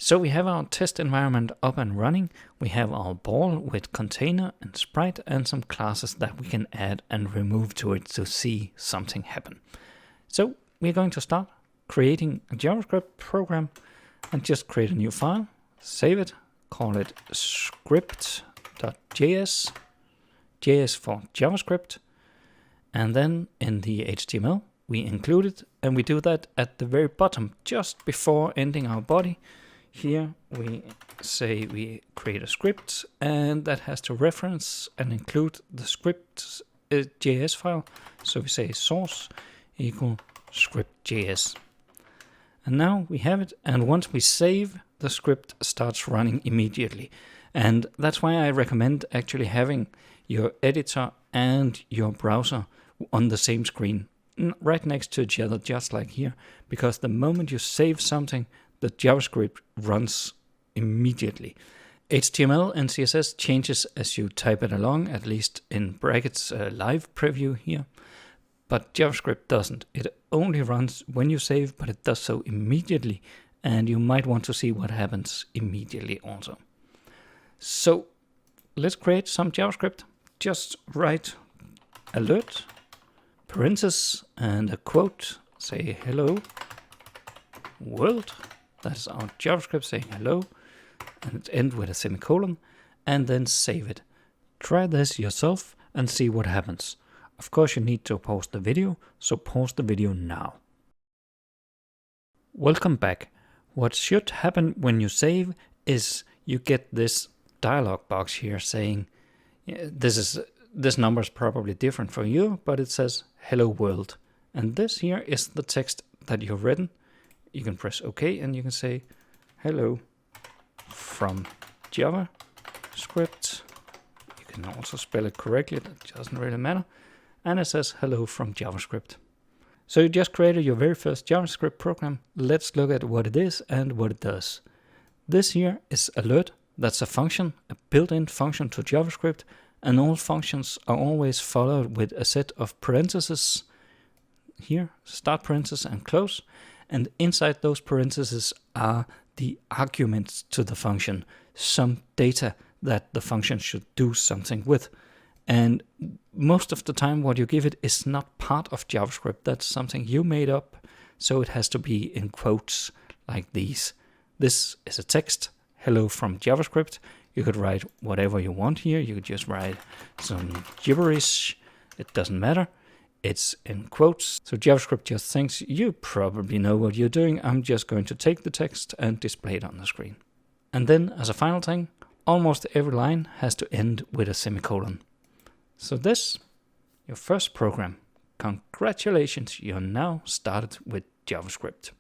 So we have our test environment up and running. We have our ball with container and sprite and some classes that we can add and remove to it to see something happen. So we're going to start creating a JavaScript program and just create a new file, save it, call it script.js, JS for JavaScript, and then in the HTML we include it, and we do that at the very bottom just before ending our body. Here we say we create a script, and that has to reference and include the script JS file. So we say source equal script.js. And now we have it, and once we save, the script starts running immediately. And that's why I recommend actually having your editor and your browser on the same screen, right next to each other, just like here, because the moment you save something, the JavaScript runs immediately. HTML and CSS changes as you type it along, at least in brackets live preview here. But JavaScript doesn't. It only runs when you save, but it does so immediately. And you might want to see what happens immediately also. So let's create some JavaScript. Just write alert, parentheses, and a quote. Say hello world. That's our JavaScript saying hello. And end with a semicolon. And then save it. Try this yourself and see what happens. Of course, you need to pause the video, so pause the video now. Welcome back. What should happen when you save is you get this dialog box here saying, this number is probably different for you, but it says hello world. And this here is the text that you've written. You can press OK and you can say hello from JavaScript. You can also spell it correctly, that doesn't really matter. And it says hello from JavaScript. So you just created your very first JavaScript program. Let's look at what it is and what it does. This here is alert. That's a function, a built-in function to JavaScript, and all functions are always followed with a set of parentheses here, start parenthesis and close, and inside those parentheses are the arguments to the function, some data that the function should do something with. And most of the time what you give it is not part of JavaScript. That's something you made up, so it has to be in quotes like these. This is a text, hello from JavaScript. You could write whatever you want here. You could just write some gibberish. It doesn't matter. It's in quotes. So JavaScript just thinks you probably know what you're doing. I'm just going to take the text and display it on the screen. And then as a final thing, almost every line has to end with a semicolon. So this, your first program. Congratulations, you're now started with JavaScript.